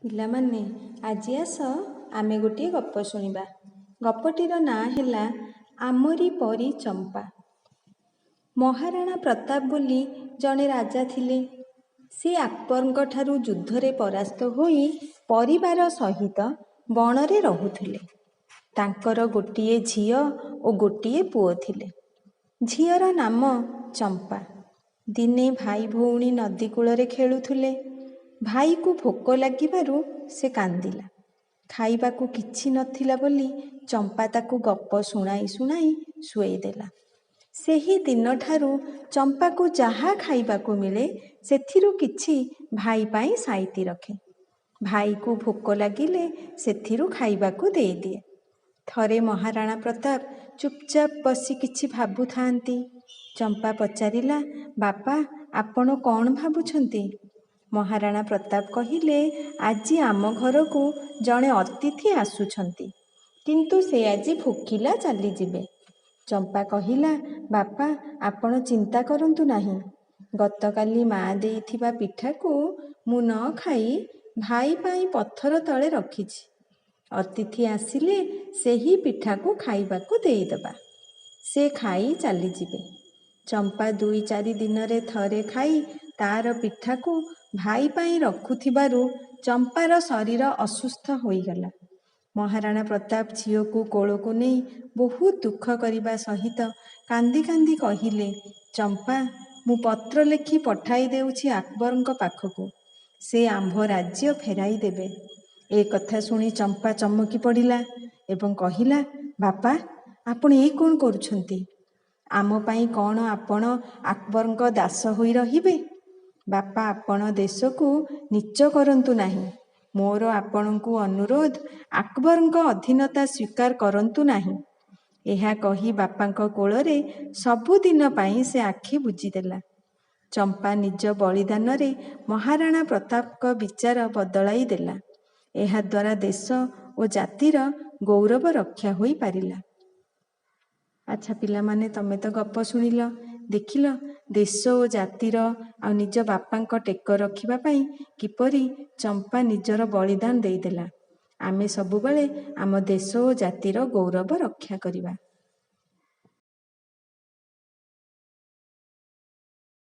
ପିଲାମାନେ ଆଜି ଆସ ଆମେ ଗୋଟିଏ ଗପ ଶୁଣିବା। ଗପଟିର ନାଁ ହେଲା ଆମରି ପରି ଚମ୍ପା। ମହାରାଣା ପ୍ରତାପ ବୋଲି ଜଣେ ରାଜା ଥିଲେ। ସେ ଆକବରଙ୍କ ଠାରୁ ଯୁଦ୍ଧରେ ପରାସ୍ତ ହୋଇ ପରିବାର ସହିତ ବଣରେ ରହୁଥିଲେ। ତାଙ୍କର ଗୋଟିଏ ଝିଅ ଓ ଗୋଟିଏ ପୁଅ ଥିଲେ। ଝିଅର ନାମ ଚମ୍ପା। ଦିନେ ଭାଇ ଭଉଣୀ ନଦୀ କୂଳରେ ଖେଳୁଥିଲେ। ଭାଇକୁ ଭୋକ ଲାଗିବାରୁ ସେ କାନ୍ଦିଲା। ଖାଇବାକୁ କିଛି ନଥିଲା ବୋଲି ଚମ୍ପା ତାକୁ ଗପ ଶୁଣାଇ ଶୁଣାଇ ଶୁଆଇଦେଲା। ସେହି ଦିନଠାରୁ ଚମ୍ପାକୁ ଯାହା ଖାଇବାକୁ ମିଳେ ସେଥିରୁ କିଛି ଭାଇ ପାଇଁ ସାଇତି ରଖେ। ଭାଇକୁ ଭୋକ ଲାଗିଲେ ସେଥିରୁ ଖାଇବାକୁ ଦେଇଦିଏ। ଥରେ ମହାରାଣା ପ୍ରତାପ ଚୁପଚାପ ବସି କିଛି ଭାବୁଥାନ୍ତି। ଚମ୍ପା ପଚାରିଲା, ବାପା, ଆପଣ କ'ଣ ଭାବୁଛନ୍ତି? ମହାରାଣା ପ୍ରତାପ କହିଲେ, ଆଜି ଆମ ଘରକୁ ଜଣେ ଅତିଥି ଆସୁଛନ୍ତି, କିନ୍ତୁ ସେ ଆଜି ଭୋକିଲା ଚାଲିଯିବେ। ଚମ୍ପା କହିଲା, ବାପା, ଆପଣ ଚିନ୍ତା କରନ୍ତୁ ନାହିଁ। ଗତକାଲି ମା ଦେଇଥିବା ପିଠାକୁ ମୁଁ ନ ଖାଇ ଭାଇ ପାଇଁ ପଥର ତଳେ ରଖିଛି। ଅତିଥି ଆସିଲେ ସେହି ପିଠାକୁ ଖାଇବାକୁ ଦେଇଦେବା। ସେ ଖାଇ ଚାଲିଯିବେ। ଚମ୍ପା 2-4 ଦିନରେ ଥରେ ଖାଇ ତାର ପିଠାକୁ ଭାଇ ପାଇଁ ରଖୁଥିବାରୁ ଚମ୍ପାର ଶରୀର ଅସୁସ୍ଥ ହୋଇଗଲା। ମହାରାଣା ପ୍ରତାପ ଝିଅକୁ କୋଳକୁ ନେଇ ବହୁତ ଦୁଃଖ କରିବା ସହିତ କାନ୍ଦି କାନ୍ଦି କହିଲେ, ଚମ୍ପା, ମୁଁ ପତ୍ର ଲେଖି ପଠାଇ ଦେଉଛି ଆକବରଙ୍କ ପାଖକୁ। ସେ ଆମ୍ଭ ରାଜ୍ୟ ଫେରାଇ ଦେବେ। ଏ କଥା ଶୁଣି ଚମ୍ପା ଚମକି ପଡ଼ିଲା ଏବଂ କହିଲା, ବାପା, ଆପଣ ଏ କ'ଣ କରୁଛନ୍ତି? ଆମ ପାଇଁ କ'ଣ ଆପଣ ଆକବରଙ୍କ ଦାସ ହୋଇ ରହିବେ? ବାପା, ଆପଣ ଦେଶକୁ ନୀଚ କରନ୍ତୁ ନାହିଁ। ମୋର ଆପଣଙ୍କୁ ଅନୁରୋଧ, ଆକବରଙ୍କ ଅଧୀନତା ସ୍ୱୀକାର କରନ୍ତୁ ନାହିଁ। ଏହା କହି ବାପାଙ୍କ କୋଳରେ ସବୁଦିନ ପାଇଁ ସେ ଆଖି ବୁଜିଦେଲା। ଚମ୍ପା ନିଜ ବଳିଦାନରେ ମହାରାଣା ପ୍ରତାପଙ୍କ ବିଚାର ବଦଳାଇ ଦେଲା। ଏହାଦ୍ୱାରା ଦେଶ ଓ ଜାତିର ଗୌରବ ରକ୍ଷା ହୋଇପାରିଲା। ଆଚ୍ଛା ପିଲାମାନେ, ତମେ ତ ଗପ ଶୁଣିଲ, ଦେଖିଲ ଦେଶ ଓ ଜାତିର ଆଉ ନିଜ ବାପାଙ୍କ ଟେକ ରଖିବା ପାଇଁ କିପରି ଚମ୍ପା ନିଜର ବଳିଦାନ ଦେଇଦେଲା। ଆମେ ସବୁବେଳେ ଆମ ଦେଶ ଓ ଜାତିର ଗୌରବ ରକ୍ଷା କରିବା।